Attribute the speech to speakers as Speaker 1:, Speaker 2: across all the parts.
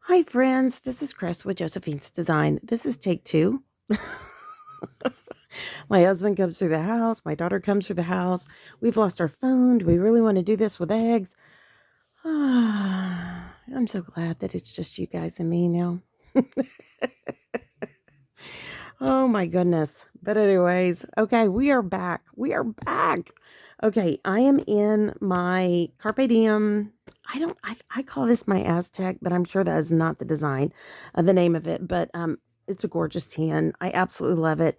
Speaker 1: Hi, friends. This is Chris with Josephine's Design. This is take two. My husband comes through the house. My daughter comes through the house. We've lost our phone. Do we really want to do this with eggs? I'm so glad that it's just you guys and me now. Oh my goodness. But anyways, okay, we are back. We are back. Okay, I am in my Carpe Diem. I call this my Aztec, but I'm sure that is not the design of the name of it, but it's a gorgeous tan. I absolutely love it.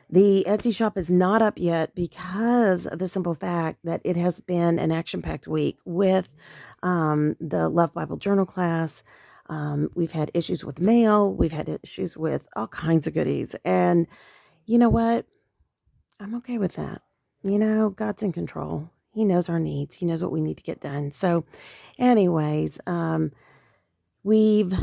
Speaker 1: The Etsy shop is not up yet because of the simple fact that it has been an action-packed week with the Love Bible Journal class. We've had issues with mail. We've had issues with all kinds of goodies. And you know what? I'm okay with that. God's in control. He knows our needs. He knows what we need to get done. So, anyways, we've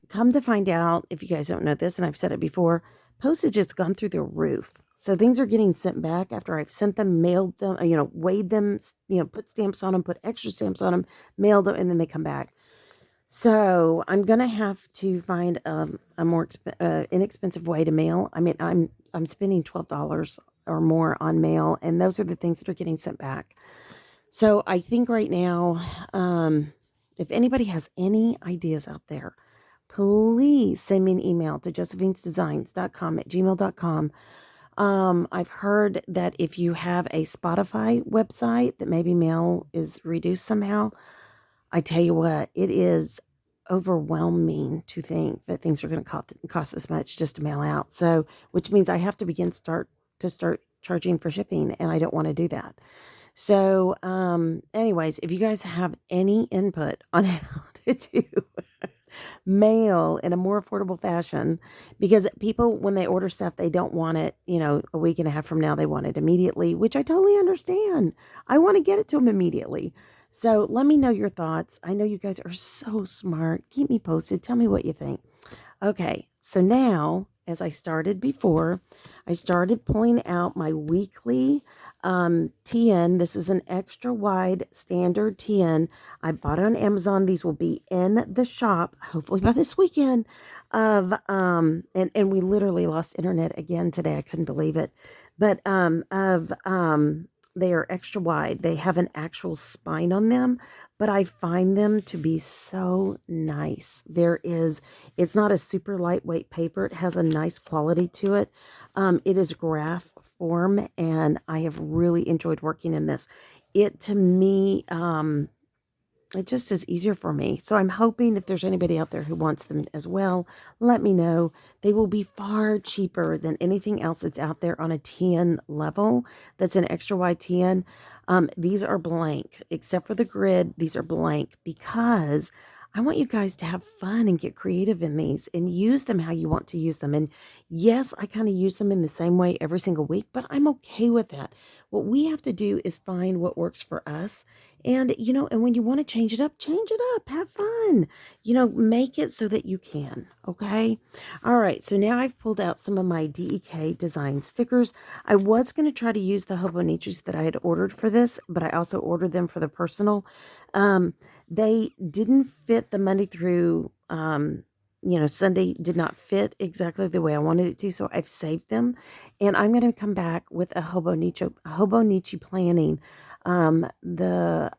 Speaker 1: come to find out, if you guys don't know this, and I've said it before, postage has gone through the roof. So things are getting sent back after I've sent them, mailed them, weighed them, put stamps on them, put extra stamps on them, mailed them, and then they come back. So I'm gonna have to find a more inexpensive way to mail. I mean, I'm spending $12 or more on mail, and those are the things that are getting sent back. So I think right now, if anybody has any ideas out there, please send me an email to josephinesdesigns.com at gmail.com. I've heard that if you have a Spotify website, that maybe mail is reduced somehow. I tell you what, it is overwhelming to think that things are going to cost this much just to mail out. So, which means I have to start charging for shipping, and I don't want to do that. So, anyways, if you guys have any input on how to do mail in a more affordable fashion, because people, when they order stuff, they don't want it, a week and a half from now, they want it immediately, which I totally understand. I want to get it to them immediately. So let me know your thoughts. I know you guys are so smart. Keep me posted. Tell me what you think. Okay, so now, as I started before, I started pulling out my weekly TN. This is an extra wide standard TN. I bought it on Amazon. These will be in the shop, hopefully by this weekend. And we literally lost internet again today. I couldn't believe it. But they are extra wide. They have an actual spine on them, but I find them to be so nice. It's not a super lightweight paper. It has a nice quality to it. It is graph form, and I have really enjoyed working in this. It, to me, it just is easier for me. So I'm hoping if there's anybody out there who wants them as well, let me know. They will be far cheaper than anything else that's out there on a 10 level. That's an extra wide 10. These are blank, except for the grid. These are blank because I want you guys to have fun and get creative in these and use them how you want to use them. And yes, I kind of use them in the same way every single week, but I'm okay with that. What we have to do is find what works for us. And when you want to change it up, have fun, make it so that you can. Okay. All right. So now I've pulled out some of my DEK design stickers. I was going to try to use the Hobonichis that I had ordered for this, but I also ordered them for the personal. They didn't fit the Monday through, Sunday did not fit exactly the way I wanted it to. So I've saved them, and I'm going to come back with a Hobonichi planning. One of the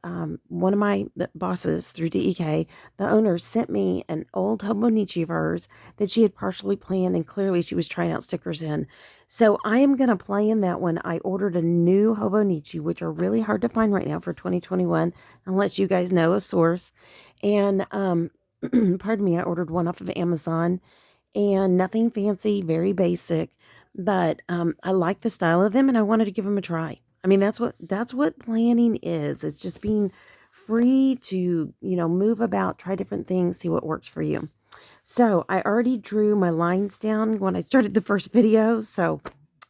Speaker 1: bosses through DEK, the owner sent me an old Hobonichi of hers that she had partially planned, and clearly she was trying out stickers in. So I am going to play in that one. I ordered a new Hobonichi, which are really hard to find right now for 2021, unless you guys know a source. And, pardon me, I ordered one off of Amazon, and nothing fancy, very basic, but I like the style of them, and I wanted to give them a try. I mean, that's what planning is. It's just being free to, move about, try different things, see what works for you. So I already drew my lines down when I started the first video, so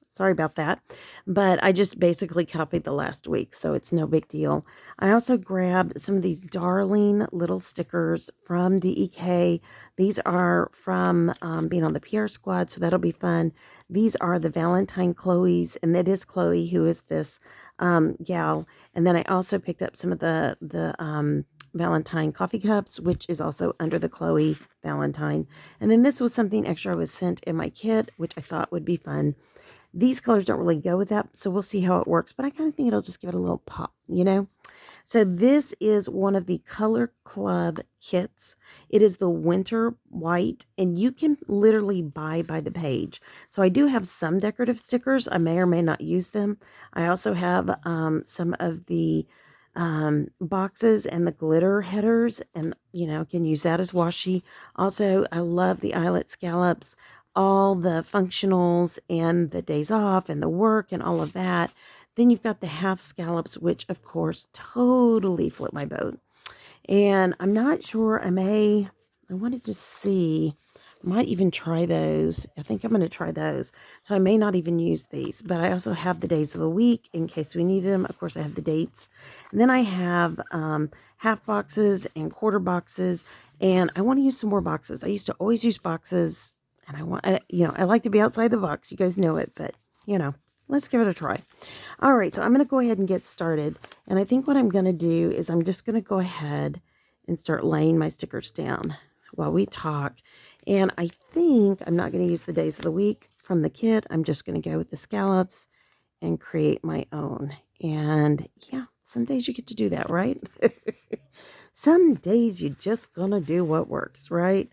Speaker 1: sorry about that. But I just basically copied the last week, so it's no big deal. I also grabbed some of these darling little stickers from DEK. These are from being on the PR squad, so that'll be fun. These are the Valentine Chloe's, and it is Chloe who is this gal. And then I also picked up some of the Valentine coffee cups, which is also under the Chloe Valentine. And then this was something extra I was sent in my kit, which I thought would be fun. These colors don't really go with that, so we'll see how it works. But I kind of think it'll just give it a little pop, you know? So this is one of the Color Club kits. It is the winter white, and you can literally buy by the page. So I do have some decorative stickers. I may or may not use them. I also have some of the boxes and the glitter headers, and you know, can use that as washi. Also, I love the eyelet scallops, all the functionals and the days off and the work and all of that. Then you've got the half scallops, which of course totally flip my boat. And I'm not sure, I wanted to see, I might even try those. I think I'm going to try those. So I may not even use these, but I also have the days of the week in case we needed them. Of course, I have the dates. And then I have half boxes and quarter boxes, and I want to use some more boxes. I used to always use boxes, and I like to be outside the box. You guys know it, but let's give it a try. All right, so I'm going to go ahead and get started. And I think what I'm going to do is I'm just going to go ahead and start laying my stickers down while we talk. And I think I'm not going to use the days of the week from the kit. I'm just going to go with the scallops and create my own. And yeah, some days you get to do that, right? Some days you're just going to do what works, right?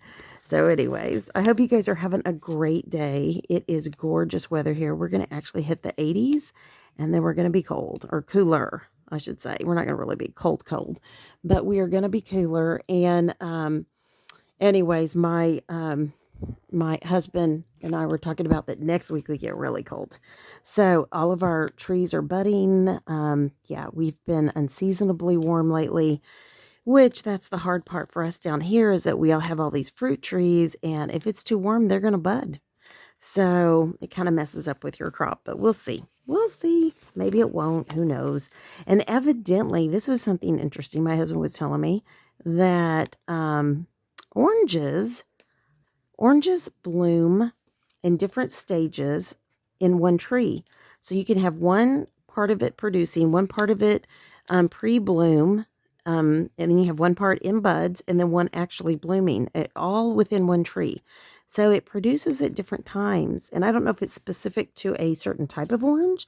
Speaker 1: So anyways, I hope you guys are having a great day. It is gorgeous weather here. We're going to actually hit the 80s, and then we're going to be cold, or cooler, I should say. We're not going to really be cold, but we are going to be cooler. And anyways, my husband and I were talking about that next week we get really cold. So all of our trees are budding. Yeah, we've been unseasonably warm lately, which that's the hard part for us down here, is that we all have all these fruit trees, and if it's too warm, they're going to bud. So it kind of messes up with your crop, but we'll see. We'll see. Maybe it won't. Who knows? And evidently, this is something interesting. My husband was telling me that oranges bloom in different stages in one tree. So you can have one part of it producing, one part of it pre-bloom, and then you have one part in buds, and then one actually blooming, all within one tree. So it produces at different times. And I don't know if it's specific to a certain type of orange,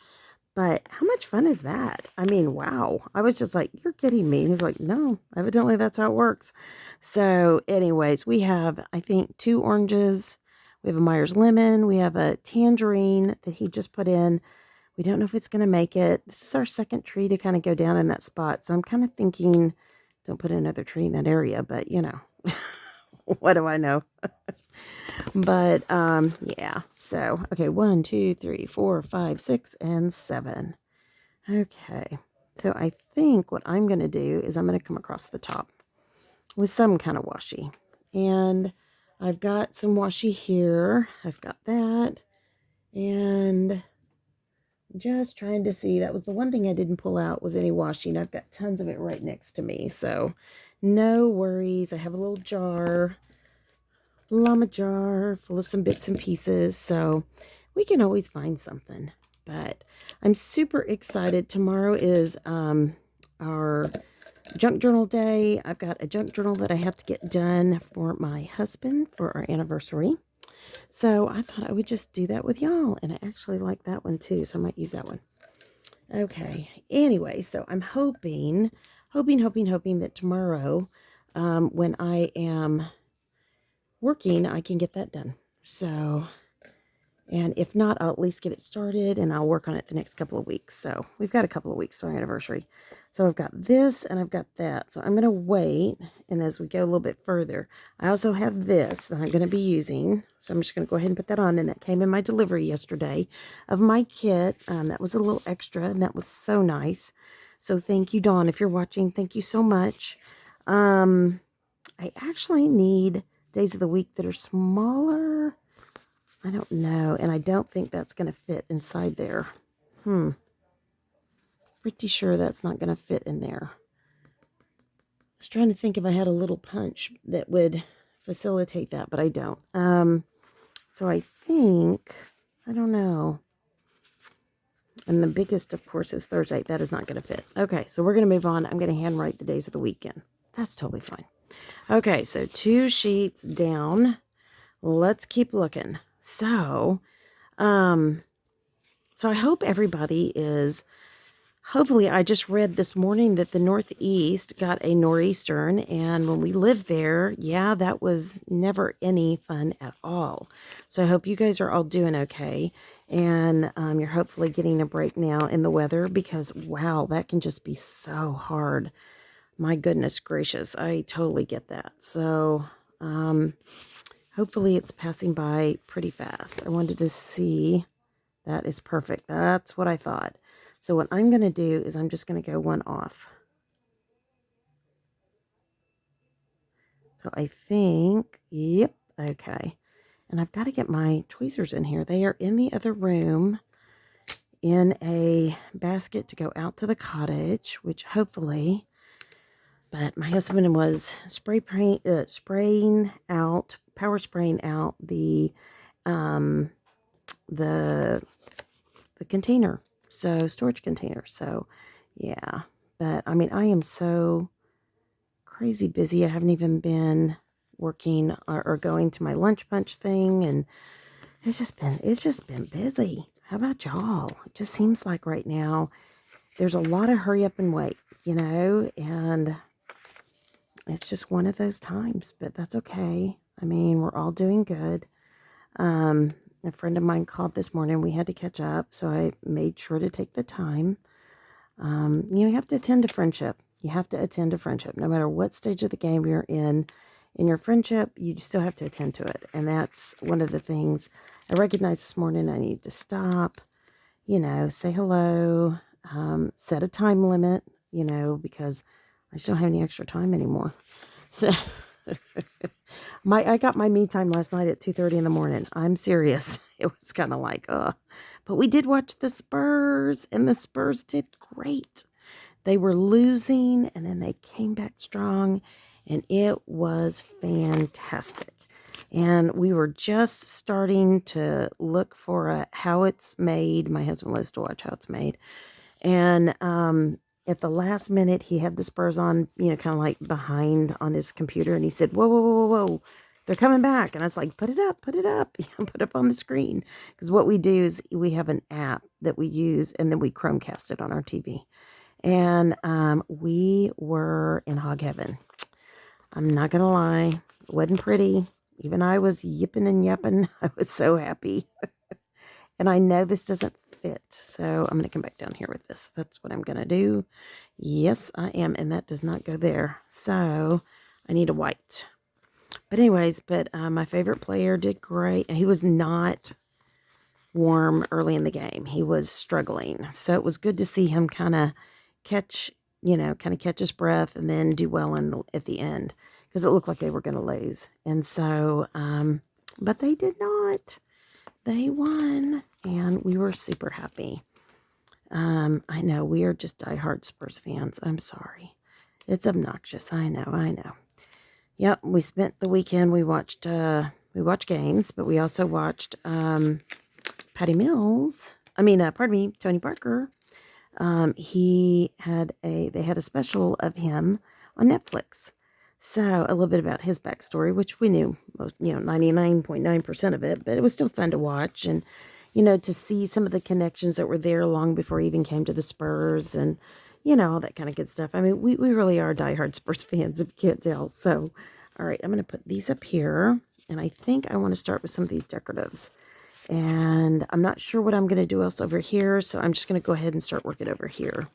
Speaker 1: but how much fun is that? I mean, wow. I was just like, you're kidding me. He's like, no, evidently that's how it works. So anyways, we have, I think, 2 oranges. We have a Myers lemon. We have a tangerine that he just put in. We don't know if it's going to make it. This is our second tree to kind of go down in that spot. So I'm kind of thinking, don't put another tree in that area, but what do I know? But yeah. So okay, 1, 2, 3, 4, 5, 6, and 7. Okay. So I think what I'm going to do is I'm going to come across the top with some kind of washi. And I've got some washi here. I've got that. And just trying to see, that was the one thing I didn't pull out, was any washi. And I've got tons of it right next to me. So no worries. I have a little jar, llama jar full of some bits and pieces. So we can always find something. But I'm super excited. Tomorrow is our junk journal day. I've got a junk journal that I have to get done for my husband for our anniversary. So I thought I would just do that with y'all. And I actually like that one too. So I might use that one. Okay. Anyway, so I'm hoping that tomorrow, when I am working, I can get that done. So, and if not, I'll at least get it started, and I'll work on it the next couple of weeks. So we've got a couple of weeks to our anniversary. So I've got this and I've got that. So I'm going to wait. And as we go a little bit further, I also have this that I'm going to be using. So I'm just going to go ahead and put that on. And that came in my delivery yesterday of my kit. That was a little extra, and that was so nice. So thank you, Dawn. If you're watching, thank you so much. I actually need days of the week that are smaller. I don't know. And I don't think that's going to fit inside there. Pretty sure that's not going to fit in there. I was trying to think if I had a little punch that would facilitate that, but I don't. So I think, I don't know. And the biggest, of course, is Thursday. That is not going to fit. Okay, so we're going to move on. I'm going to handwrite the days of the weekend. That's totally fine. Okay, so 2 sheets down. Let's keep looking. Um, so I hope everybody is. Hopefully, I just read this morning that the Northeast got a nor'easter, and when we lived there, yeah, that was never any fun at all. So I hope you guys are all doing okay, and you're hopefully getting a break now in the weather because, wow, that can just be so hard. My goodness gracious, I totally get that. So hopefully it's passing by pretty fast. I wanted to see. That is perfect. That's what I thought. So what I'm going to do is I'm just going to go one off. So I think, yep, okay. And I've got to get my tweezers in here. They are in the other room in a basket to go out to the cottage, which hopefully, but my husband was spraying out, power spraying out um, the container, so storage container. So yeah, but I mean, I am so crazy busy. I haven't even been working or going to my lunch bunch thing, and it's just been busy. How about y'all? It just seems like right now there's a lot of hurry up and wait, and it's just one of those times, but that's okay. I mean, we're all doing good. A friend of mine called this morning. We had to catch up, so I made sure to take the time. You have to attend to friendship. You have to attend to friendship. No matter what stage of the game you're in your friendship, you still have to attend to it. And that's one of the things I recognized this morning. I need to stop, say hello, set a time limit, because I just don't have any extra time anymore. So I got my me time last night at 2:30 in the morning. I'm serious. It was kind of like, but we did watch the Spurs, and the Spurs did great. They were losing, and then they came back strong, and it was fantastic. And we were just starting to look for how it's made. My husband loves to watch how it's made. And at the last minute, he had the Spurs on, kind of like behind on his computer. And he said, whoa, whoa, whoa, whoa, whoa. They're coming back. And I was like, put it up, put up on the screen. Because what we do is we have an app that we use, and then we Chromecast it on our TV. And we were in hog heaven. I'm not going to lie. It wasn't pretty. Even I was yipping and yapping. I was so happy. And I know this doesn't fit. So I'm going to come back down here with this. That's what I'm going to do. Yes, I am. And that does not go there. So I need a white. But anyways, my favorite player did great. He was not warm early in the game. He was struggling. So it was good to see him kind of catch his breath and then do well at the end, because it looked like they were going to lose. And so, but they did not. They won, and we were super happy. I know we are just diehard Spurs fans. I'm sorry. It's obnoxious. I know. Yep, we spent the weekend. We watched games, but we also watched Patty Mills. Tony Parker. They had a special of him on Netflix. So a little bit about his backstory, which we knew, 99.9% of it, but it was still fun to watch, and, to see some of the connections that were there long before he even came to the Spurs, and, all that kind of good stuff. I mean, we really are diehard Spurs fans, if you can't tell. So, all right, I'm going to put these up here, and I think I want to start with some of these decoratives. And I'm not sure what I'm going to do else over here, so I'm just going to go ahead and start working over here.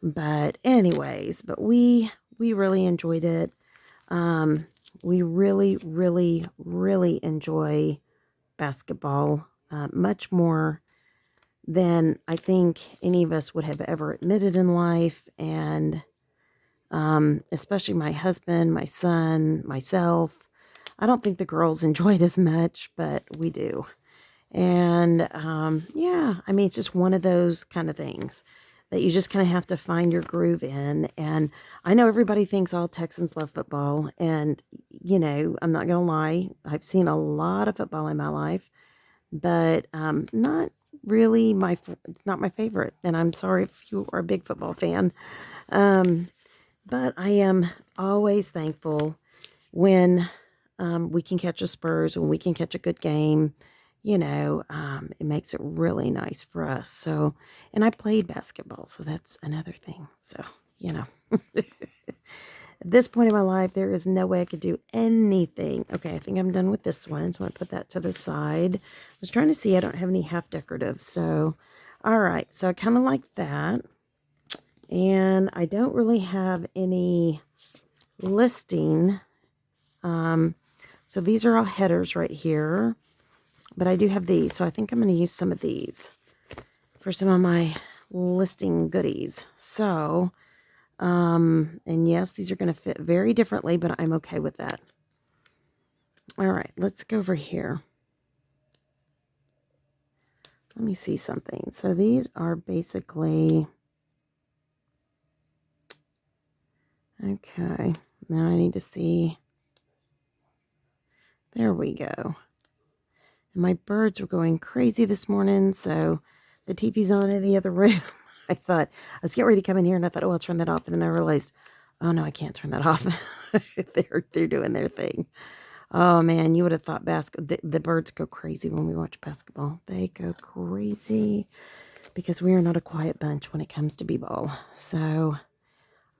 Speaker 1: But anyways, we really enjoyed it. We really, really, really enjoy basketball much more than I think any of us would have ever admitted in life. And especially my husband, my son, myself. I don't think the girls enjoy it as much, but we do. And it's just one of those kind of things that you just kind of have to find your groove in. And I know everybody thinks all Texans love football. And, I'm not going to lie. I've seen a lot of football in my life, but not really it's not my favorite. And I'm sorry if you are a big football fan. But I am always thankful when we can catch a Spurs, when we can catch a good game. It makes it really nice for us. So, and I played basketball, so that's another thing. So, you know, at this point in my life, there is no way I could do anything. Okay, I think I'm done with this one. So I'm going to put that to the side. I was trying to see, I don't have any half decorative. So, all right. So I kind of like that. And I don't really have any listing. So these are all headers right here. But I do have these. So I think I'm going to use some of these for some of my listing goodies. So, and yes, these are going to fit very differently, but I'm okay with that. All right, let's go over here. Let me see something. So these are basically, okay, now I need to see, there we go. And my birds were going crazy this morning, so the TV's on in the other room. I was getting ready to come in here, and I thought, oh, I'll turn that off. And then I realized, oh, no, I can't turn that off. They're doing their thing. Oh, man, you would have thought the birds go crazy when we watch basketball. They go crazy because we are not a quiet bunch when it comes to b-ball. So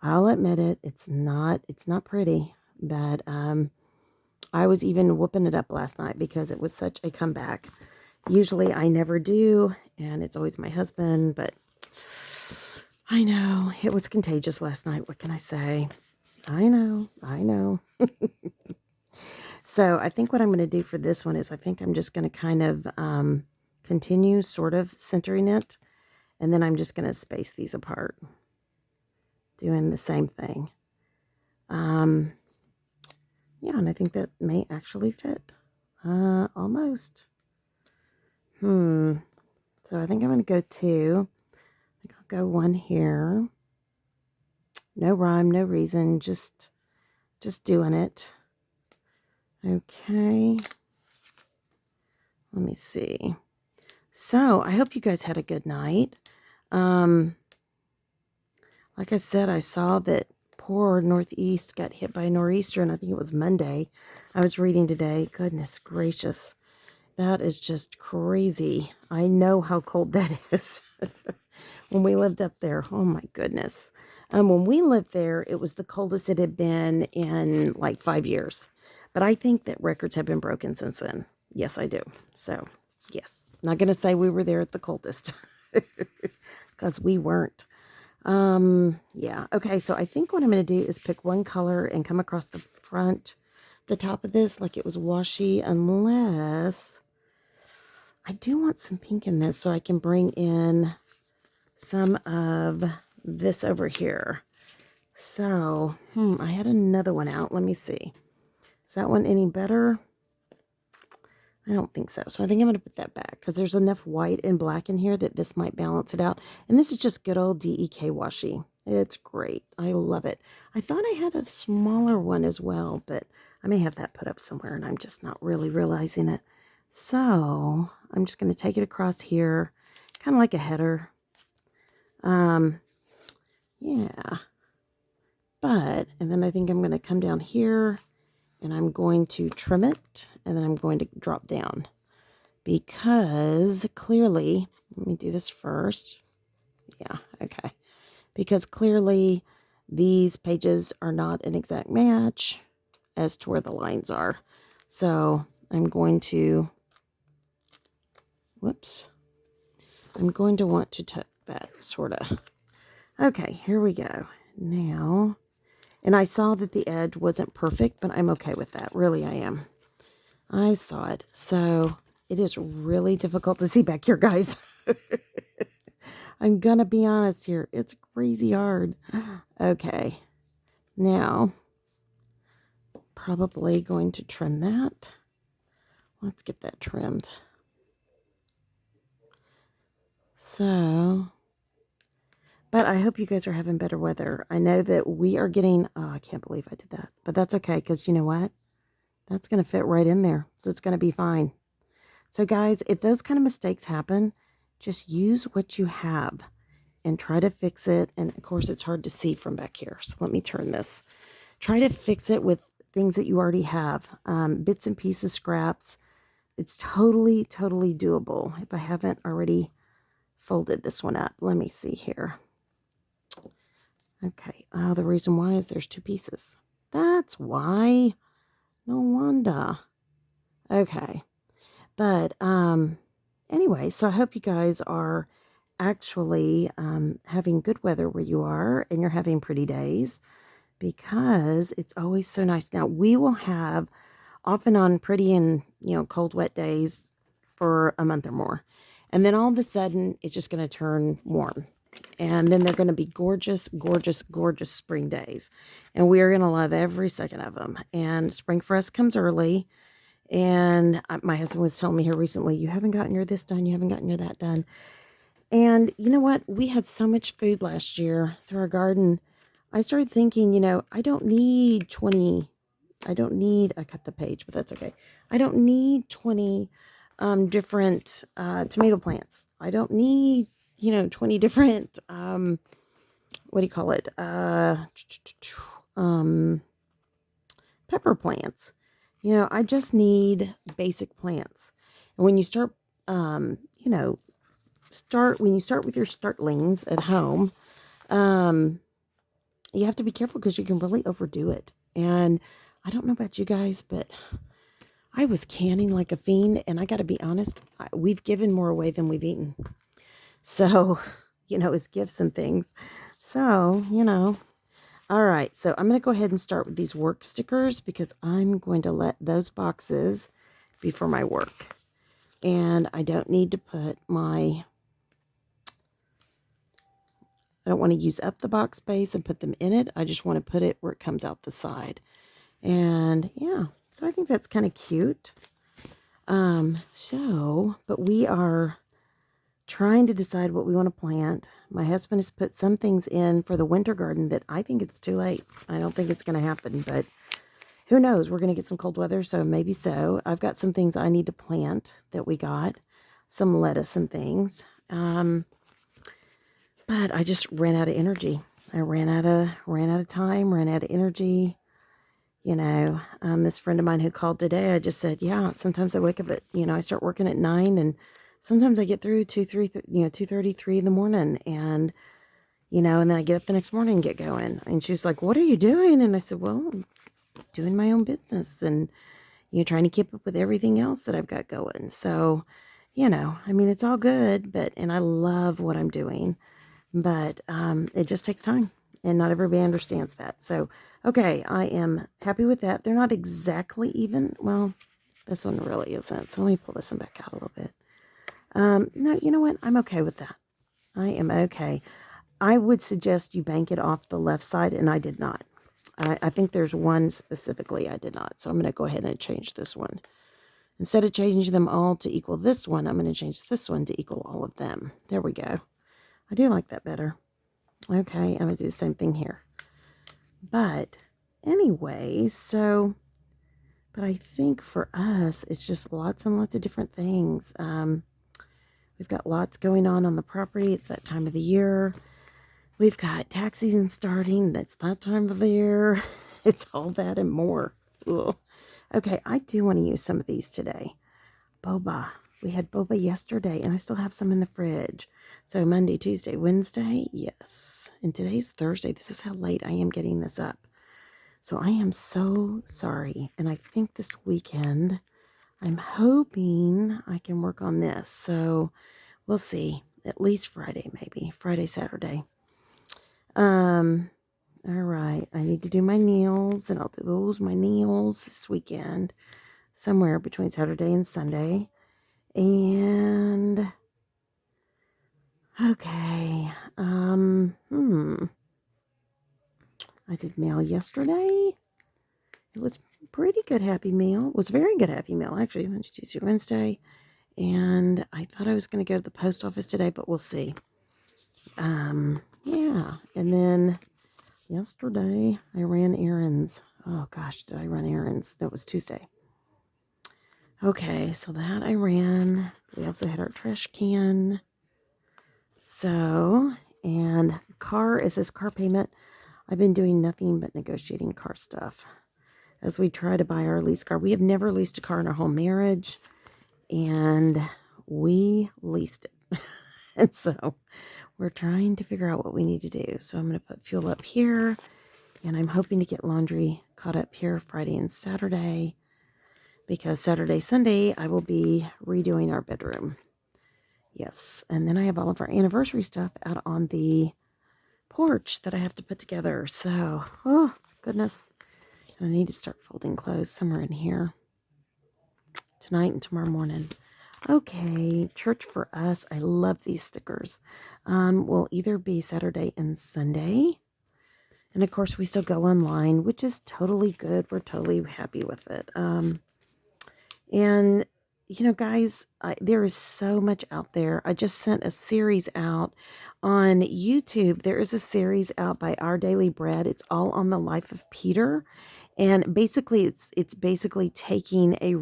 Speaker 1: I'll admit it, it's not pretty, but I was even whooping it up last night because it was such a comeback. Usually I never do, and it's always my husband, but I know it was contagious last night. What can I say? I know. So I think what I'm going to do for this one is I think I'm just going to kind of continue sort of centering it, and then I'm just going to space these apart, doing the same thing. Yeah, and I think that may actually fit. Almost. So I think I'm going to go two. I think I'll go one here. No rhyme, no reason, just doing it. Okay. Let me see. So I hope you guys had a good night. Like I said, I saw that poor Northeast got hit by a nor'easter, and I think it was Monday. I was reading today. Goodness gracious. That is just crazy. I know how cold that is. When we lived up there, oh my goodness. When we lived there, it was the coldest it had been in like 5 years. But I think that records have been broken since then. Yes, I do. So, yes. Not going to say we were there at the coldest. Because we weren't. Yeah. Okay, so I think what I'm going to do is pick one color and come across the front, the top of this, like it was washi, unless I do want some pink in this so I can bring in some of this over here. So, I had another one out. Let me see. Is that one any better? I don't think so. So I think I'm going to put that back because there's enough white and black in here that this might balance it out. And this is just good old DEK washi. It's great. I love it. I thought I had a smaller one as well, but I may have that put up somewhere and I'm just not really realizing it. So I'm just going to take it across here, kind of like a header. Yeah. But, and then I think I'm going to come down here and I'm going to trim it, and then I'm going to drop down. Because clearly, let me do this first. Yeah, okay. Because clearly, these pages are not an exact match as to where the lines are. So, I'm going to, whoops. I'm going to want to tuck that, sort of. Okay, here we go. Now, and I saw that the edge wasn't perfect, but I'm okay with that. Really, I am. I saw it. So it is really difficult to see back here, guys. I'm going to be honest here. It's crazy hard. Okay. Now, probably going to trim that. Let's get that trimmed. So, but I hope you guys are having better weather. I know that we are getting, oh, I can't believe I did that. But that's okay, because you know what? That's going to fit right in there. So it's going to be fine. So guys, if those kind of mistakes happen, just use what you have. and try to fix it. And of course, it's hard to see from back here. So let me turn this. Try to fix it with things that you already have, bits and pieces, scraps. It's totally, totally doable. If I haven't already folded this one up, let me see here. Okay. Oh, the reason why is there's two pieces. That's why. No wonder. Okay. But anyway, so I hope you guys are actually having good weather where you are, and you're having pretty days, because it's always so nice. Now, we will have off and on pretty and, cold, wet days for a month or more. And then all of a sudden, it's just going to turn warm. And then they're going to be gorgeous, gorgeous, gorgeous spring days. And we are going to love every second of them. And spring for us comes early. And my husband was telling me here recently, you haven't gotten your this done, you haven't gotten your that done. And you know what? We had so much food last year through our garden. I started thinking, I don't need 20. I cut the page, but that's okay. I don't need 20 different tomato plants. I don't need, 20 different, what do you call it? Pepper plants. I just need basic plants. And when you start, when you start with your startlings at home, you have to be careful because you can really overdo it. And I don't know about you guys, but I was canning like a fiend. And I got to be honest, we've given more away than we've eaten. So, as gifts and things. So, All right, so I'm going to go ahead and start with these work stickers because I'm going to let those boxes be for my work. And I don't need to put I don't want to use up the box space and put them in it. I just want to put it where it comes out the side. And yeah, so I think that's kind of cute. But we are trying to decide what we want to plant. My husband has put some things in for the winter garden that I think it's too late. I don't think it's going to happen, but who knows? We're going to get some cold weather, so maybe so. I've got some things I need to plant that we got, some lettuce and things. But I just ran out of energy. I ran out of time, ran out of energy. This friend of mine who called today, I just said, yeah, sometimes I wake up at, I start working at 9, and sometimes I get through 2:33 in the morning, and, and then I get up the next morning and get going. And she was like, what are you doing? And I said, well, I'm doing my own business and, trying to keep up with everything else that I've got going. So, it's all good, and I love what I'm doing, but it just takes time, and not everybody understands that. So, okay, I am happy with that. They're not exactly even. Well, this one really isn't. So let me pull this one back out a little bit. No, you know what? I'm okay with that. I am okay. I would suggest you bank it off the left side, and I did not. I think there's one specifically I did not. So I'm going to go ahead and change this one. Instead of changing them all to equal this one, I'm going to change this one to equal all of them. There we go. I do like that better. Okay, I'm going to do the same thing here. But anyway, but I think for us, it's just lots and lots of different things. We've got lots going on the property. It's that time of the year. We've got tax season starting. That's that time of the year. It's all that and more. Ugh. Okay, I do want to use some of these today. Boba. We had boba yesterday, and I still have some in the fridge. So Monday, Tuesday, Wednesday, yes. And today's Thursday. This is how late I am getting this up. So I am so sorry. And I think this weekend, I'm hoping I can work on this. So we'll see. At least Friday, maybe. Friday, Saturday. All right. I need to do my nails, and I'll do my nails this weekend. Somewhere between Saturday and Sunday. And okay. I did mail yesterday. It was pretty good Happy Meal. It was a very good Happy Meal, actually. Monday, Tuesday, Wednesday. And I thought I was going to go to the post office today, but we'll see. Yeah. And then yesterday, I ran errands. Oh, gosh, did I run errands? That was Tuesday. Okay, so that I ran. We also had our trash can. So, And car is this car payment. I've been doing nothing but negotiating car stuff as we try to buy our lease car. We have never leased a car in our whole marriage, and we leased it. And so we're trying to figure out what we need to do. So I'm going to put fuel up here, and I'm hoping to get laundry caught up here Friday and Saturday, because Saturday, Sunday, I will be redoing our bedroom. Yes, and then I have all of our anniversary stuff out on the porch that I have to put together. So, oh, goodness. And I need to start folding clothes somewhere in here tonight and tomorrow morning. Okay, church for us. I love these stickers. Will either be Saturday and Sunday. And of course, we still go online, which is totally good. We're totally happy with it. And, you know, guys, there is so much out there. I just sent a series out on YouTube. There is a series out by Our Daily Bread. It's all on the life of Peter. And basically, it's basically taking a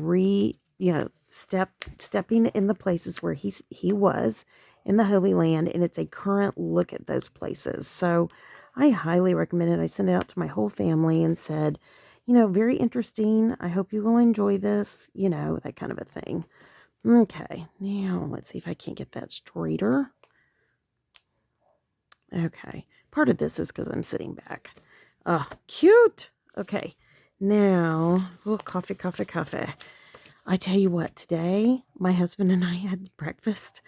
Speaker 1: stepping in the places where he was in the Holy Land, and it's a current look at those places. So I highly recommend it. I sent it out to my whole family and said, you know, very interesting. I hope you will enjoy this, you know, that kind of a thing. Okay, now let's see if I can't get that straighter. Okay, part of this is because I'm sitting back. Oh, cute. Okay, now, coffee. I tell you what, today, my husband and I had breakfast,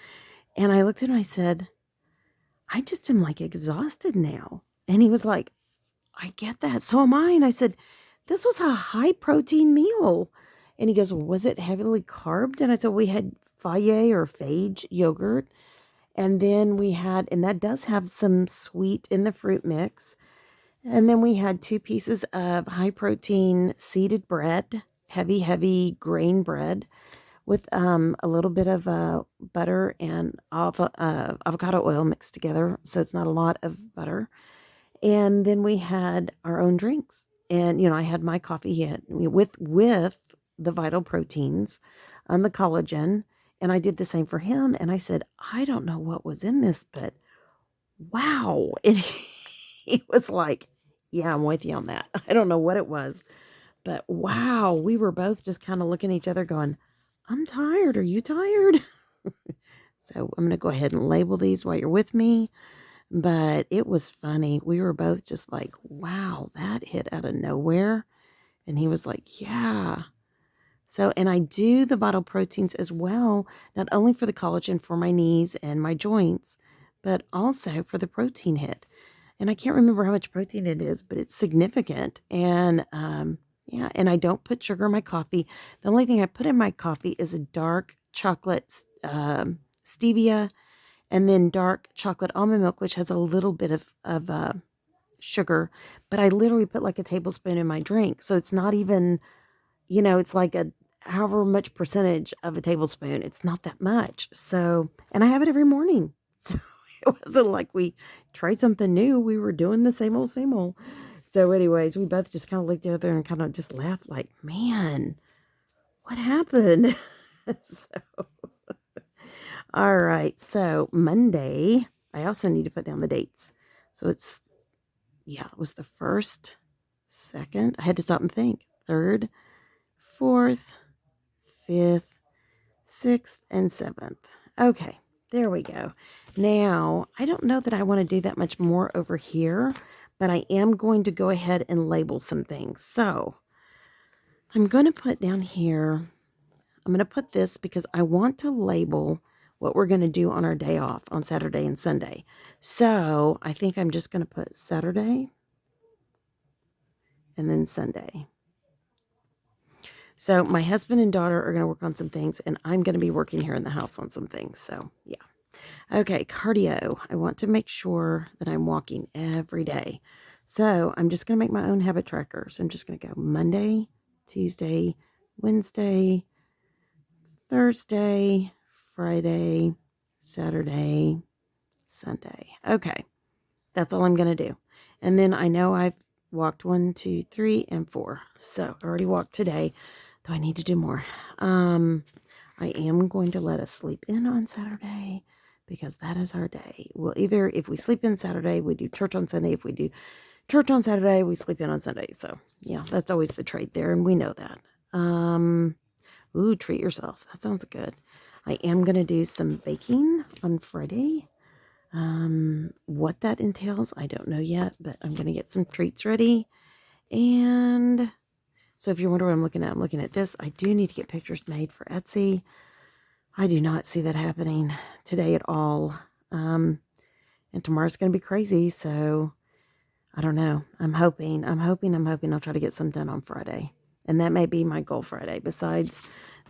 Speaker 1: and I looked at him and I said, I just am like exhausted now. And he was like, I get that. So am I. And I said, this was a high protein meal. And he goes, well, was it heavily carbed? And I said, we had Fage or Phage yogurt. And then we had, and that does have some sweet in the fruit mix. And then we had 2 pieces of high protein seeded bread, heavy grain bread with a little bit of butter and avocado oil mixed together. So it's not a lot of butter. And then we had our own drinks. And, you know, I had my coffee with the vital proteins, the collagen. And I did the same for him. And I said, I don't know what was in this, but wow. And he was like, yeah, I'm with you on that. I don't know what it was, but wow. We were both just kind of looking at each other going, I'm tired. Are you tired? So I'm going to go ahead and label these while you're with me. But it was funny. We were both just like, wow, that hit out of nowhere. And he was like, yeah. So, and I do the vital proteins as well, not only for the collagen for my knees and my joints, but also for the protein hit. And I can't remember how much protein it is, but it's significant. And yeah, and I don't put sugar in my coffee. The only thing I put in my coffee is a dark chocolate stevia, and then dark chocolate almond milk, which has a little bit of sugar. But I literally put like a tablespoon in my drink. So it's not even, you know, it's like a however much percentage of a tablespoon. It's not that much. So, and I have it every morning. So it wasn't like we tried something new. We were doing the same old, same old. So anyways, we both just kind of looked at there and kind of just laughed like, man, what happened? So, all right. So Monday, I also need to put down the dates. So it's, yeah, it was the 1st, 2nd. I had to stop and think. 3rd, 4th, 5th, 6th, and 7th. Okay, there we go. Now, I don't know that I want to do that much more over here, but I am going to go ahead and label some things. So I'm going to put down here, I'm going to put this because I want to label what we're going to do on our day off on Saturday and Sunday. So I think I'm just going to put Saturday and then Sunday. So my husband and daughter are going to work on some things, and I'm going to be working here in the house on some things. So yeah. Okay, cardio. I want to make sure that I'm walking every day. So I'm just going to make my own habit tracker. So I'm just going to go Monday, Tuesday, Wednesday, Thursday, Friday, Saturday, Sunday. Okay, that's all I'm going to do. And then I know I've walked 1, 2, 3, and 4. So I already walked today, though I need to do more. I am going to let us sleep in on Saturday because that is our day. We'll either, if we sleep in Saturday, we do church on Sunday. If we do church on Saturday, we sleep in on Sunday. So yeah, that's always the trade there, and we know that. Ooh, treat yourself. That sounds good. I am gonna do some baking on Friday. What that entails, I don't know yet, but I'm gonna get some treats ready. And so if you're wondering what I'm looking at this. I do need to get pictures made for Etsy. I do not see that happening today at all. And tomorrow's going to be crazy, so I don't know. I'm hoping I'll try to get some done on Friday. And that may be my goal Friday. Besides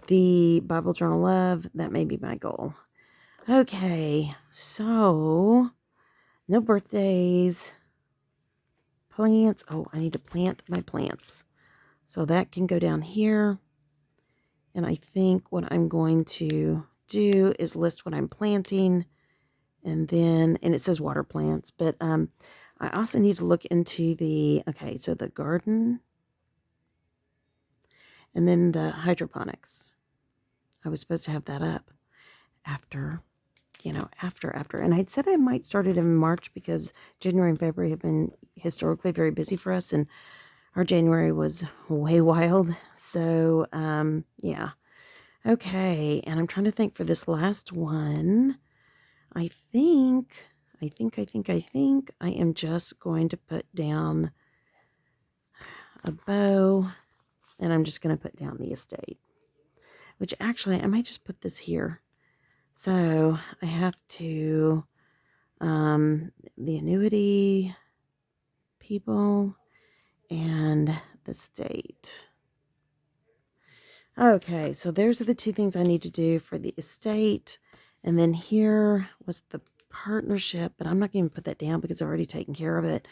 Speaker 1: the Bible Journal Love, that may be my goal. Okay, so no birthdays. Plants. Oh, I need to plant my plants. So that can go down here. And I think what I'm going to do is list what I'm planting. And then, and it says water plants, but I also need to look into okay, so the garden and then the hydroponics. I was supposed to have that up after. And I'd said I might start it in March because January and February have been historically very busy for us, and our January was way wild. So, yeah. Okay, and I'm trying to think for this last one. I think I am just going to put down a bow, and I'm just going to put down the estate, which actually I might just put this here. So I have to, the annuity people and the state. Okay, so those are the two things I need to do for the estate. And then here was the partnership, but I'm not going to put that down because I've already taken care of it.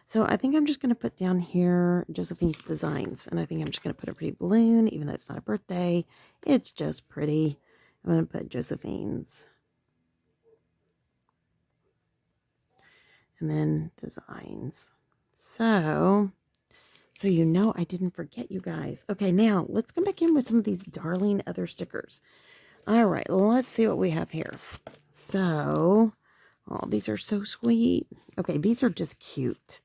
Speaker 1: So I think I'm just going to put down here Josephine's Designs. And I think I'm just going to put a pretty balloon, even though it's not a birthday. It's just pretty. I'm going to put Josephine's. And then Designs. So you know I didn't forget you guys. Okay, now let's come back in with some of these darling other stickers. All right, let's see what we have here. So, oh, these are so sweet. Okay, these are just cute.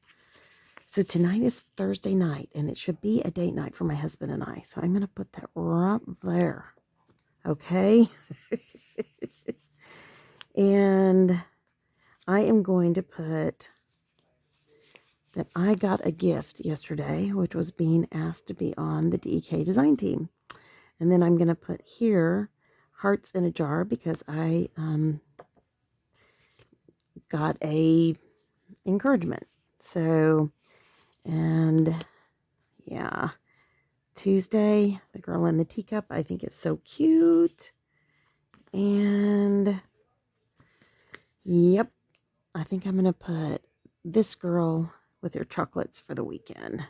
Speaker 1: So tonight is Thursday night, and it should be a date night for my husband and I. So I'm going to put that right there. Okay? And I am going to put that I got a gift yesterday, which was being asked to be on the DEK design team. And then I'm going to put here hearts in a jar because I got a encouragement. So, and yeah, Tuesday, the girl in the teacup, I think it's so cute. And yep, I think I'm going to put this girl with her chocolates for the weekend.